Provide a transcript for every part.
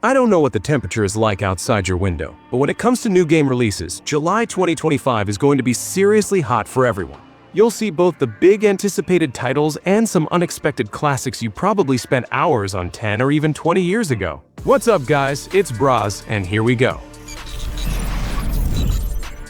I don't know what the temperature is like outside your window, but when it comes to new game releases, July 2025 is going to be seriously hot for everyone. You'll see both the big anticipated titles and some unexpected classics you probably spent hours on 10 or even 20 years ago. What's up guys, it's Broz, and here we go.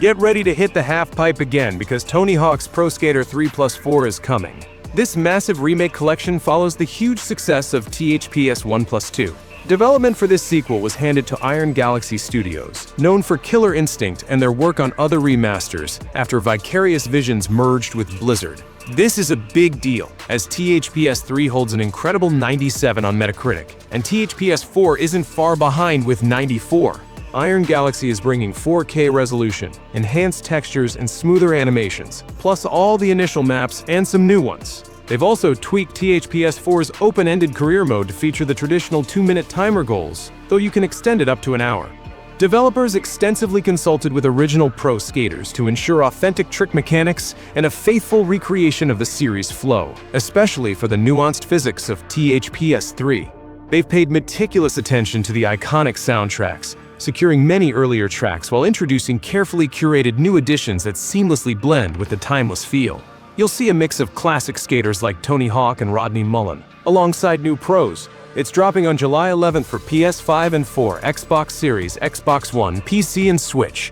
Get ready to hit the half pipe again because Tony Hawk's Pro Skater 3+4 is coming. This massive remake collection follows the huge success of THPS 1+2. Development for this sequel was handed to Iron Galaxy Studios, known for Killer Instinct and their work on other remasters after Vicarious Visions merged with Blizzard. This is a big deal, as THPS 3 holds an incredible 97 on Metacritic, and THPS 4 isn't far behind with 94. Iron Galaxy is bringing 4K resolution, enhanced textures, and smoother animations, plus all the initial maps and some new ones. They've also tweaked THPS 4's open-ended career mode to feature the traditional 2-minute timer goals, though you can extend it up to an hour. Developers extensively consulted with original pro skaters to ensure authentic trick mechanics and a faithful recreation of the series' flow, especially for the nuanced physics of THPS 3. They've paid meticulous attention to the iconic soundtracks, securing many earlier tracks while introducing carefully curated new additions that seamlessly blend with the timeless feel. You'll see a mix of classic skaters like Tony Hawk and Rodney Mullen, alongside new pros. It's dropping on July 11th for PS5 and 4, Xbox Series, Xbox One, PC, and Switch.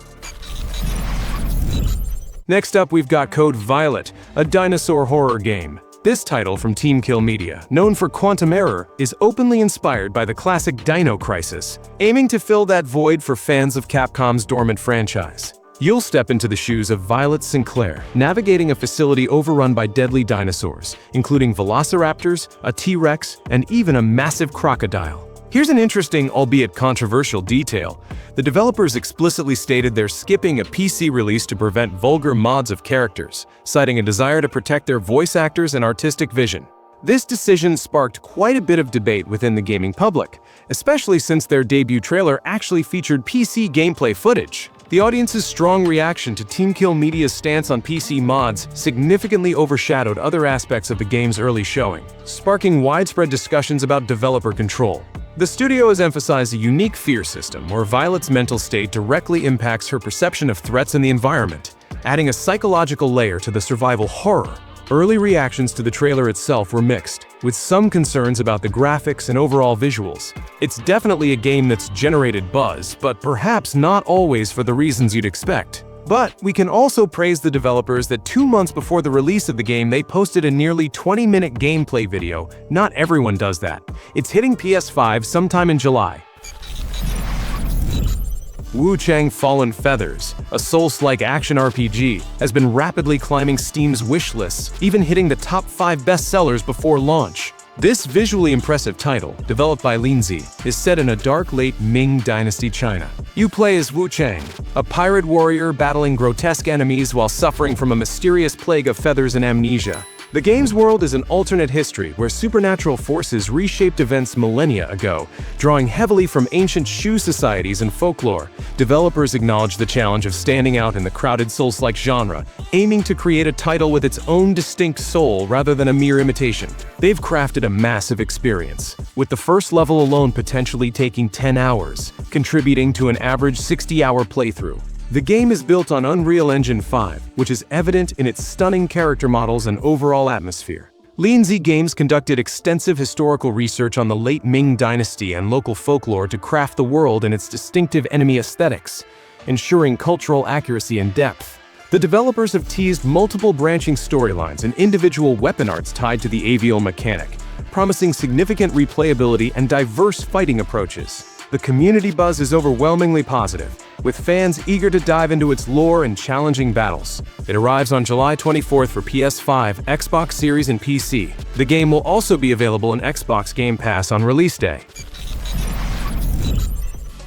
Next up, we've got Code Violet, a dinosaur horror game. This title from Team Kill Media, known for Quantum Error, is openly inspired by the classic Dino Crisis, aiming to fill that void for fans of Capcom's dormant franchise. You'll step into the shoes of Violet Sinclair, navigating a facility overrun by deadly dinosaurs, including velociraptors, a T-Rex, and even a massive crocodile. Here's an interesting, albeit controversial detail. The developers explicitly stated they're skipping a PC release to prevent vulgar mods of characters, citing a desire to protect their voice actors and artistic vision. This decision sparked quite a bit of debate within the gaming public, especially since their debut trailer actually featured PC gameplay footage. The audience's strong reaction to Team Kill Media's stance on PC mods significantly overshadowed other aspects of the game's early showing, sparking widespread discussions about developer control. The studio has emphasized a unique fear system where Violet's mental state directly impacts her perception of threats in the environment, adding a psychological layer to the survival horror. Early reactions to the trailer itself were mixed, with some concerns about the graphics and overall visuals. It's definitely a game that's generated buzz, but perhaps not always for the reasons you'd expect. But we can also praise the developers that 2 months before the release of the game, they posted a nearly 20-minute gameplay video. Not everyone does that. It's hitting PS5 sometime in July. Wuchang Fallen Feathers, a Souls-like action RPG, has been rapidly climbing Steam's wish lists, even hitting the top 5 bestsellers before launch. This visually impressive title, developed by Lindsay, is set in a dark late Ming Dynasty China. You play as Wuchang, a pirate warrior battling grotesque enemies while suffering from a mysterious plague of feathers and amnesia. The game's world is an alternate history where supernatural forces reshaped events millennia ago, drawing heavily from ancient Shu societies and folklore. Developers acknowledge the challenge of standing out in the crowded Souls-like genre, aiming to create a title with its own distinct soul rather than a mere imitation. They've crafted a massive experience, with the first level alone potentially taking 10 hours, contributing to an average 60-hour playthrough. The game is built on Unreal Engine 5, which is evident in its stunning character models and overall atmosphere. Lindsay Games conducted extensive historical research on the late Ming Dynasty and local folklore to craft the world and its distinctive enemy aesthetics, ensuring cultural accuracy and depth. The developers have teased multiple branching storylines and individual weapon arts tied to the avial mechanic, promising significant replayability and diverse fighting approaches. The community buzz is overwhelmingly positive, with fans eager to dive into its lore and challenging battles. It arrives on July 24th for PS5, Xbox Series, and PC. The game will also be available in Xbox Game Pass on release day.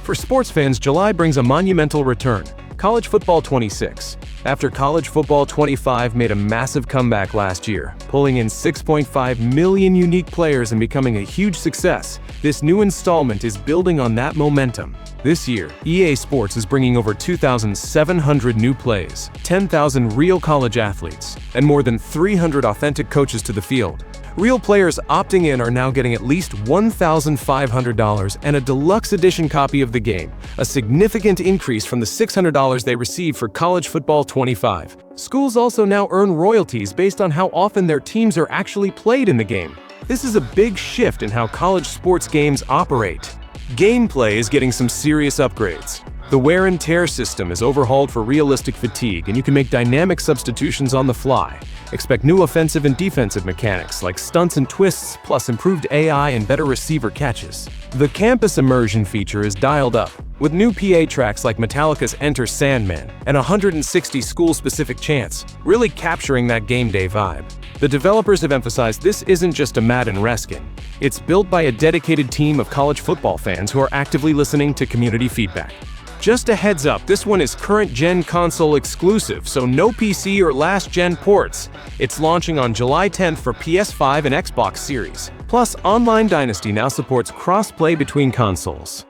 For sports fans, July brings a monumental return: College Football 26. After College Football 25 made a massive comeback last year, pulling in 6.5 million unique players and becoming a huge success, this new installment is building on that momentum. This year, EA Sports is bringing over 2,700 new plays, 10,000 real college athletes, and more than 300 authentic coaches to the field. Real players opting in are now getting at least $1,500 and a deluxe edition copy of the game, a significant increase from the $600 they received for College Football 25. Schools also now earn royalties based on how often their teams are actually played in the game. This is a big shift in how college sports games operate. Gameplay is getting some serious upgrades. The wear and tear system is overhauled for realistic fatigue, and you can make dynamic substitutions on the fly. Expect new offensive and defensive mechanics like stunts and twists, plus improved AI and better receiver catches. The campus immersion feature is dialed up, with new PA tracks like Metallica's Enter Sandman and 160 school-specific chants, really capturing that game day vibe. The developers have emphasized this isn't just a Madden reskin. It's built by a dedicated team of college football fans who are actively listening to community feedback. Just a heads up, this one is current-gen console exclusive, so no PC or last-gen ports. It's launching on July 10th for PS5 and Xbox Series. Plus, Online Dynasty now supports cross-play between consoles.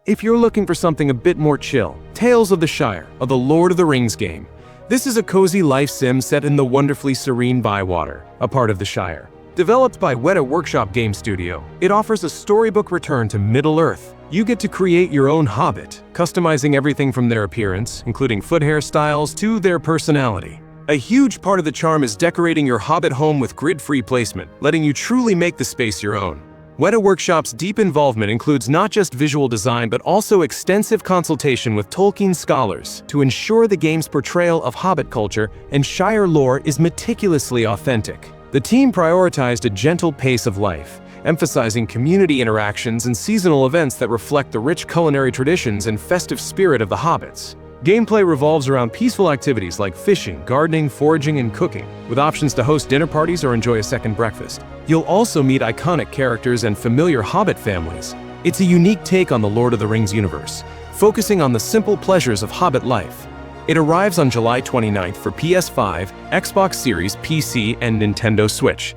If you're looking for something a bit more chill, Tales of the Shire, or the Lord of the Rings game. This is a cozy life sim set in the wonderfully serene Bywater, a part of the Shire. Developed by Weta Workshop Game Studio, it offers a storybook return to Middle-earth. You get to create your own hobbit, customizing everything from their appearance, including foot hairstyles, to their personality. A huge part of the charm is decorating your hobbit home with grid-free placement, letting you truly make the space your own. Weta Workshop's deep involvement includes not just visual design but also extensive consultation with Tolkien scholars to ensure the game's portrayal of hobbit culture and Shire lore is meticulously authentic. The team prioritized a gentle pace of life, emphasizing community interactions and seasonal events that reflect the rich culinary traditions and festive spirit of the hobbits. Gameplay revolves around peaceful activities like fishing, gardening, foraging, and cooking, with options to host dinner parties or enjoy a second breakfast. You'll also meet iconic characters and familiar hobbit families. It's a unique take on the Lord of the Rings universe, focusing on the simple pleasures of hobbit life. It arrives on July 29th for PS5, Xbox Series, PC, and Nintendo Switch.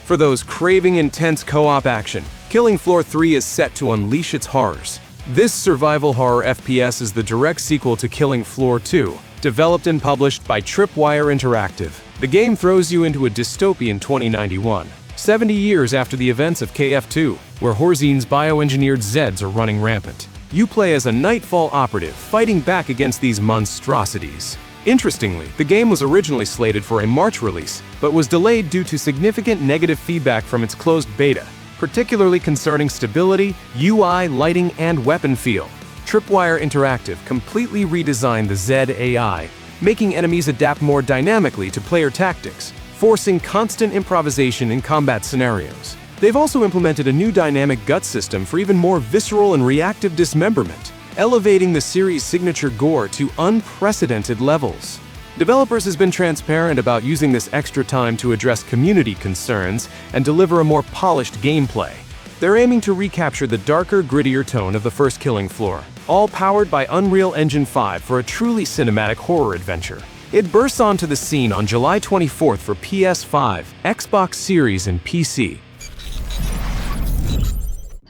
For those craving intense co-op action, Killing Floor 3 is set to unleash its horrors. This survival horror FPS is the direct sequel to Killing Floor 2, developed and published by Tripwire Interactive. The game throws you into a dystopian 2091, 70 years after the events of KF2, where Horzine's bioengineered Zeds are running rampant. You play as a Nightfall operative fighting back against these monstrosities. Interestingly, the game was originally slated for a March release, but was delayed due to significant negative feedback from its closed beta, particularly concerning stability, UI, lighting, and weapon feel. Tripwire Interactive completely redesigned the Zed AI, making enemies adapt more dynamically to player tactics, forcing constant improvisation in combat scenarios. They've also implemented a new dynamic gut system for even more visceral and reactive dismemberment, elevating the series' signature gore to unprecedented levels. Developers has been transparent about using this extra time to address community concerns and deliver a more polished gameplay. They're aiming to recapture the darker, grittier tone of the first Killing Floor, all powered by Unreal Engine 5 for a truly cinematic horror adventure. It bursts onto the scene on July 24th for PS5, Xbox Series, and PC.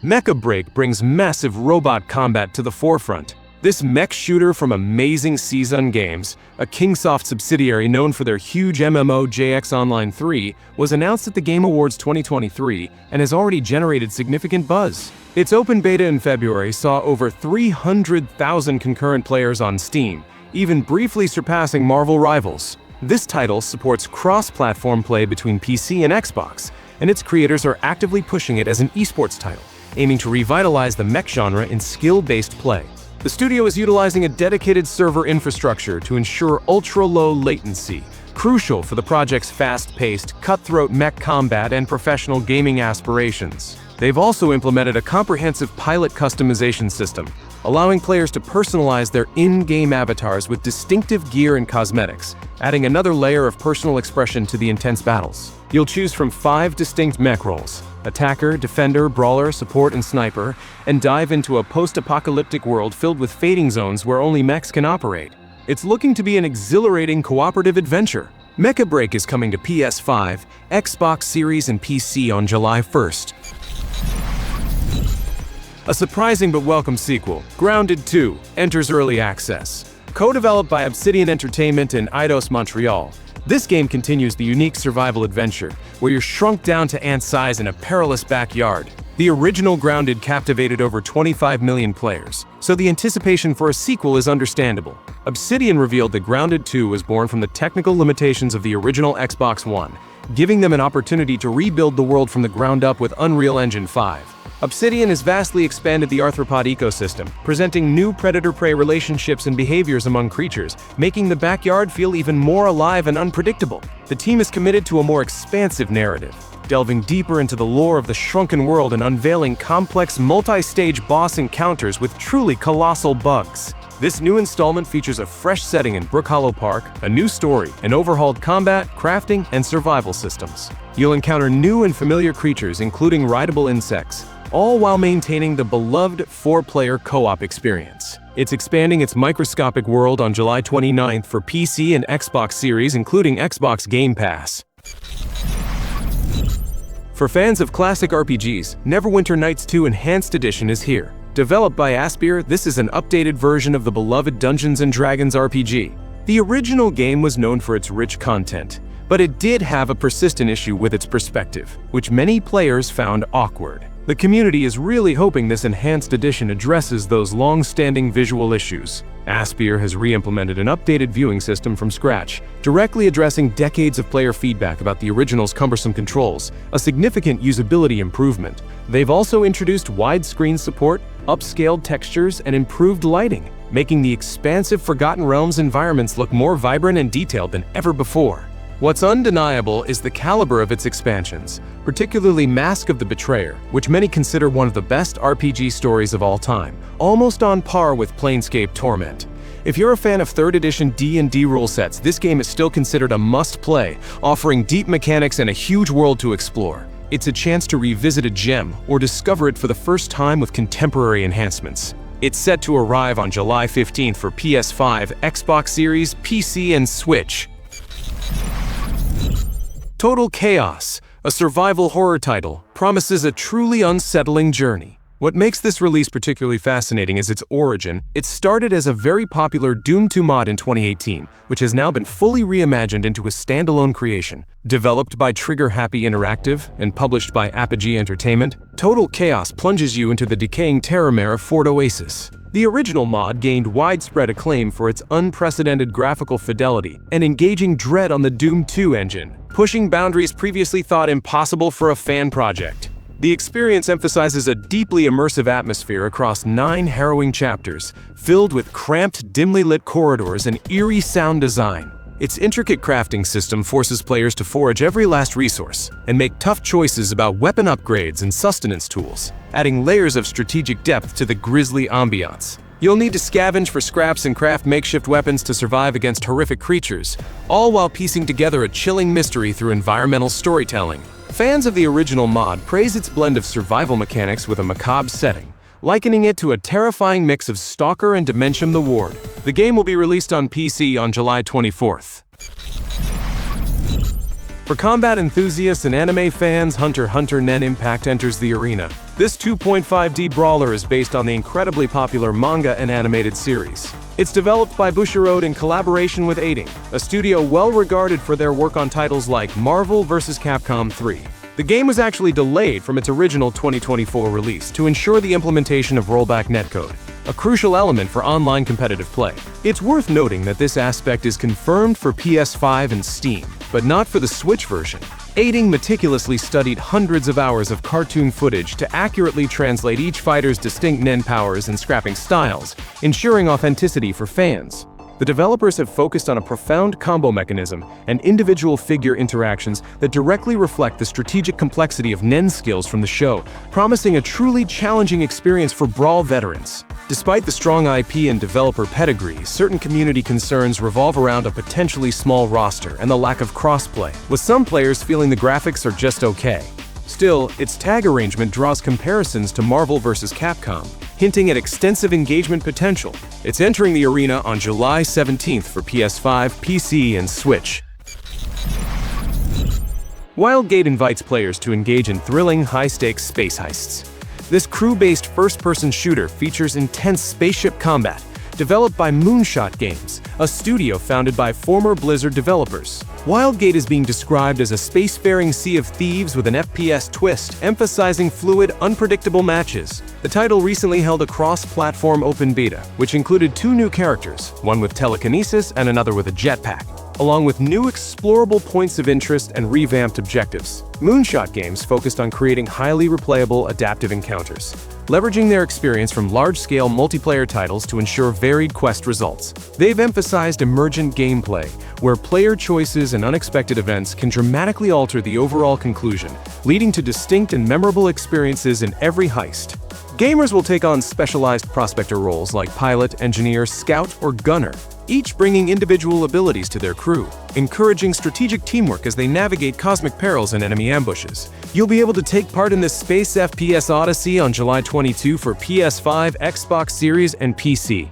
Mecha BREAK brings massive robot combat to the forefront. This mech shooter from Amazing Season Games, a Kingsoft subsidiary known for their huge MMO JX Online 3, was announced at the Game Awards 2023 and has already generated significant buzz. Its open beta in February saw over 300,000 concurrent players on Steam, even briefly surpassing Marvel Rivals. This title supports cross-platform play between PC and Xbox, and its creators are actively pushing it as an esports title, aiming to revitalize the mech genre in skill-based play. The studio is utilizing a dedicated server infrastructure to ensure ultra-low latency, crucial for the project's fast-paced, cutthroat mech combat and professional gaming aspirations. They've also implemented a comprehensive pilot customization system, allowing players to personalize their in-game avatars with distinctive gear and cosmetics, adding another layer of personal expression to the intense battles. You'll choose from 5 distinct mech roles: attacker, defender, brawler, support, and sniper, and dive into a post-apocalyptic world filled with fading zones where only mechs can operate. It's looking to be an exhilarating cooperative adventure. Mecha BREAK is coming to PS5, Xbox Series, and PC on July 1st. A surprising but welcome sequel, Grounded 2, enters early access. Co-developed by Obsidian Entertainment and Eidos Montreal, this game continues the unique survival adventure, where you're shrunk down to ant size in a perilous backyard. The original Grounded captivated over 25 million players, so the anticipation for a sequel is understandable. Obsidian revealed that Grounded 2 was born from the technical limitations of the original Xbox One, giving them an opportunity to rebuild the world from the ground up with Unreal Engine 5. Obsidian has vastly expanded the arthropod ecosystem, presenting new predator-prey relationships and behaviors among creatures, making the backyard feel even more alive and unpredictable. The team is committed to a more expansive narrative, delving deeper into the lore of the shrunken world and unveiling complex multi-stage boss encounters with truly colossal bugs. This new installment features a fresh setting in Brook Hollow Park, a new story, and overhauled combat, crafting, and survival systems. You'll encounter new and familiar creatures, including rideable insects, all while maintaining the beloved 4-player co-op experience. It's expanding its microscopic world on July 29th for PC and Xbox Series, including Xbox Game Pass. For fans of classic RPGs, Neverwinter Nights 2 Enhanced Edition is here. Developed by Aspyr, this is an updated version of the beloved Dungeons & Dragons RPG. The original game was known for its rich content, but it did have a persistent issue with its perspective, which many players found awkward. The community is really hoping this enhanced edition addresses those long-standing visual issues. Aspyr has re-implemented an updated viewing system from scratch, directly addressing decades of player feedback about the original's cumbersome controls, a significant usability improvement. They've also introduced widescreen support, upscaled textures, and improved lighting, making the expansive Forgotten Realms environments look more vibrant and detailed than ever before. What's undeniable is the caliber of its expansions, particularly Mask of the Betrayer, which many consider one of the best RPG stories of all time, almost on par with Planescape Torment. If you're a fan of 3rd edition D&D rule sets, this game is still considered a must-play, offering deep mechanics and a huge world to explore. It's a chance to revisit a gem or discover it for the first time with contemporary enhancements. It's set to arrive on July 15th for PS5, Xbox Series, PC, and Switch. Total Chaos, a survival horror title, promises a truly unsettling journey. What makes this release particularly fascinating is its origin. It started as a very popular Doom 2 mod in 2018, which has now been fully reimagined into a standalone creation. Developed by Trigger Happy Interactive and published by Apogee Entertainment, Total Chaos plunges you into the decaying Terramare of Fort Oasis. The original mod gained widespread acclaim for its unprecedented graphical fidelity and engaging dread on the Doom 2 engine, pushing boundaries previously thought impossible for a fan project. The experience emphasizes a deeply immersive atmosphere across 9 harrowing chapters, filled with cramped, dimly lit corridors and eerie sound design. Its intricate crafting system forces players to forage every last resource and make tough choices about weapon upgrades and sustenance tools, adding layers of strategic depth to the grisly ambiance. You'll need to scavenge for scraps and craft makeshift weapons to survive against horrific creatures, all while piecing together a chilling mystery through environmental storytelling. Fans of the original mod praise its blend of survival mechanics with a macabre setting, likening it to a terrifying mix of Stalker and Dementium the Ward. The game will be released on PC on July 24th. For combat enthusiasts and anime fans, Hunter x Hunter Nen Impact enters the arena. This 2.5D brawler is based on the incredibly popular manga and animated series. It's developed by Bushiroad in collaboration with Aiding, a studio well regarded for their work on titles like Marvel vs. Capcom 3. The game was actually delayed from its original 2024 release to ensure the implementation of rollback netcode, a crucial element for online competitive play. It's worth noting that this aspect is confirmed for PS5 and Steam, but not for the Switch version. Aiding meticulously studied hundreds of hours of cartoon footage to accurately translate each fighter's distinct Nen powers and scrapping styles, ensuring authenticity for fans. The developers have focused on a profound combo mechanism and individual figure interactions that directly reflect the strategic complexity of Nen skills from the show, promising a truly challenging experience for Brawl veterans. Despite the strong IP and developer pedigree, certain community concerns revolve around a potentially small roster and the lack of crossplay, with some players feeling the graphics are just okay. Still, its tag arrangement draws comparisons to Marvel vs. Capcom, hinting at extensive engagement potential. It's entering the arena on July 17th for PS5, PC, and Switch. Wildgate invites players to engage in thrilling, high-stakes space heists. This crew-based first-person shooter features intense spaceship combat, developed by Moonshot Games, a studio founded by former Blizzard developers. Wildgate is being described as a spacefaring sea of thieves with an FPS twist, emphasizing fluid, unpredictable matches. The title recently held a cross-platform open beta, which included 2 new characters, one with telekinesis and another with a jetpack, along with new explorable points of interest and revamped objectives. Moonshot Games focused on creating highly replayable, adaptive encounters, leveraging their experience from large-scale multiplayer titles to ensure varied quest results. They've emphasized emergent gameplay, where player choices and unexpected events can dramatically alter the overall conclusion, leading to distinct and memorable experiences in every heist. Gamers will take on specialized prospector roles like pilot, engineer, scout, or gunner, each bringing individual abilities to their crew, encouraging strategic teamwork as they navigate cosmic perils and enemy ambushes. You'll be able to take part in this space FPS odyssey on July 22 for PS5, Xbox Series, and PC.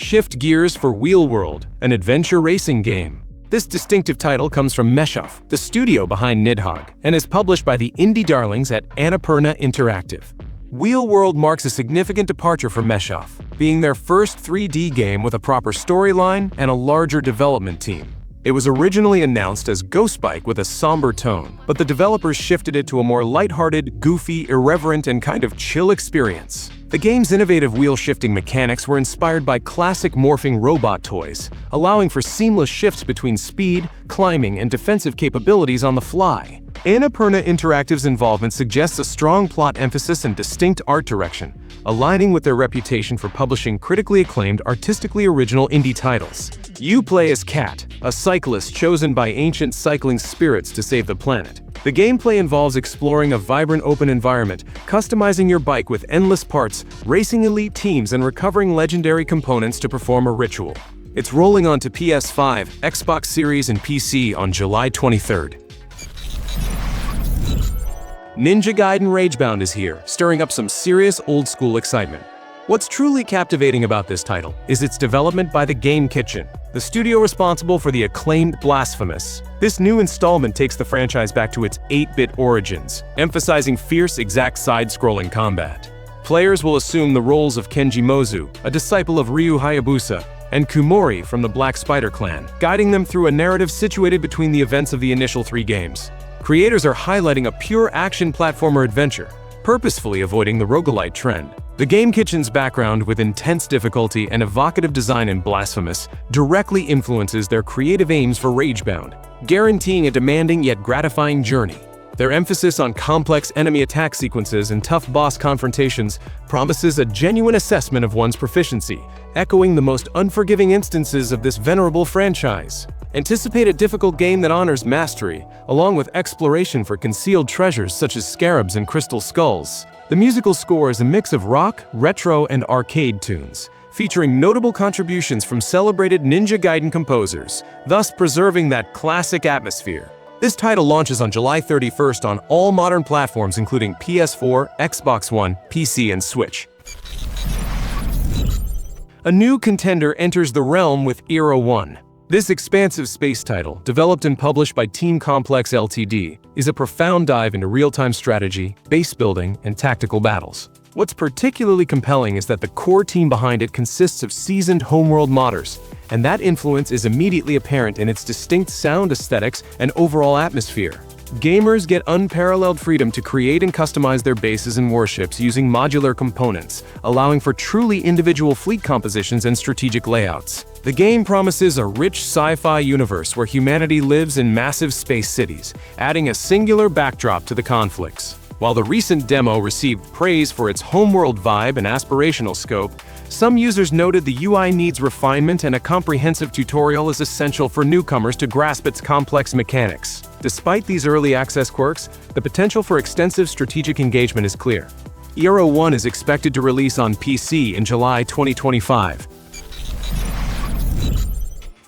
Shift gears for Wheel World, an adventure racing game. This distinctive title comes from Mecha, the studio behind Nidhogg, and is published by the indie darlings at Annapurna Interactive. Wheel World marks a significant departure for Mecha, being their first 3D game with a proper storyline and a larger development team. It was originally announced as Ghost Bike with a somber tone, but the developers shifted it to a more lighthearted, goofy, irreverent, and kind of chill experience. The game's innovative wheel-shifting mechanics were inspired by classic morphing robot toys, allowing for seamless shifts between speed, climbing, and defensive capabilities on the fly. Annapurna Interactive's involvement suggests a strong plot emphasis and distinct art direction, aligning with their reputation for publishing critically acclaimed, artistically original indie titles. You play as Cat, a cyclist chosen by ancient cycling spirits to save the planet. The gameplay involves exploring a vibrant open environment, customizing your bike with endless parts, racing elite teams, and recovering legendary components to perform a ritual. It's rolling onto PS5, Xbox Series, and PC on July 23rd. Ninja Gaiden Ragebound is here, stirring up some serious old-school excitement. What's truly captivating about this title is its development by the Game Kitchen, the studio responsible for the acclaimed Blasphemous. This new installment takes the franchise back to its 8-bit origins, emphasizing fierce, exact side-scrolling combat. Players will assume the roles of Kenji Mozu, a disciple of Ryu Hayabusa, and Kumori from the Black Spider Clan, guiding them through a narrative situated between the events of the initial 3 games. Creators are highlighting a pure action platformer adventure, purposefully avoiding the roguelite trend. The Game Kitchen's background with intense difficulty and evocative design in Blasphemous directly influences their creative aims for Ragebound, guaranteeing a demanding yet gratifying journey. Their emphasis on complex enemy attack sequences and tough boss confrontations promises a genuine assessment of one's proficiency, echoing the most unforgiving instances of this venerable franchise. Anticipate a difficult game that honors mastery, along with exploration for concealed treasures such as scarabs and crystal skulls. The musical score is a mix of rock, retro, and arcade tunes, featuring notable contributions from celebrated Ninja Gaiden composers, thus preserving that classic atmosphere. This title launches on July 31st on all modern platforms including PS4, Xbox One, PC, and Switch. A new contender enters the realm with Era 1. This expansive space title, developed and published by Team Complex Ltd., is a profound dive into real-time strategy, base building, and tactical battles. What's particularly compelling is that the core team behind it consists of seasoned homeworld modders, and that influence is immediately apparent in its distinct sound aesthetics and overall atmosphere. Gamers get unparalleled freedom to create and customize their bases and warships using modular components, allowing for truly individual fleet compositions and strategic layouts. The game promises a rich sci-fi universe where humanity lives in massive space cities, adding a singular backdrop to the conflicts. While the recent demo received praise for its homeworld vibe and aspirational scope, some users noted the UI needs refinement and a comprehensive tutorial is essential for newcomers to grasp its complex mechanics. Despite these early access quirks, the potential for extensive strategic engagement is clear. Era 1 is expected to release on PC in July 2025.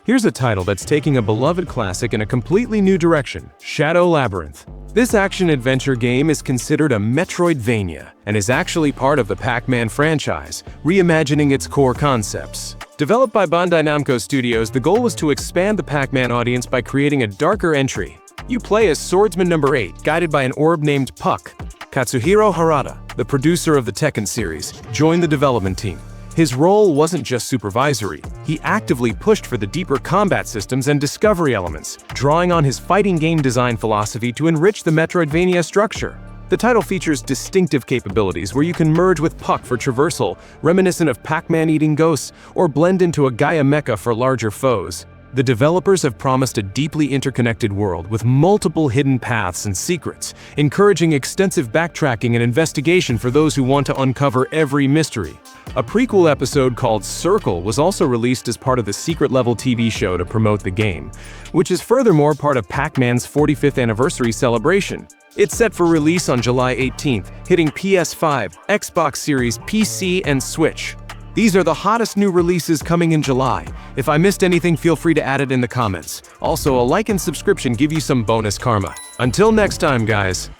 Here's a title that's taking a beloved classic in a completely new direction: Shadow Labyrinth. This action-adventure game is considered a Metroidvania and is actually part of the Pac-Man franchise, reimagining its core concepts. Developed by Bandai Namco Studios, the goal was to expand the Pac-Man audience by creating a darker entry. You play as Swordsman No. 8, guided by an orb named Puck. Katsuhiro Harada, the producer of the Tekken series, joined the development team. His role wasn't just supervisory, he actively pushed for the deeper combat systems and discovery elements, drawing on his fighting game design philosophy to enrich the Metroidvania structure. The title features distinctive capabilities where you can merge with Puck for traversal, reminiscent of Pac-Man eating ghosts, or blend into a Gaia mecha for larger foes. The developers have promised a deeply interconnected world with multiple hidden paths and secrets, encouraging extensive backtracking and investigation for those who want to uncover every mystery. A prequel episode called Circle was also released as part of the secret-level TV show to promote the game, which is furthermore part of Pac-Man's 45th anniversary celebration. It's set for release on July 18th, hitting PS5, Xbox Series, PC, and Switch. These are the hottest new releases coming in July. If I missed anything, feel free to add it in the comments. Also, a like and subscription give you some bonus karma. Until next time, guys.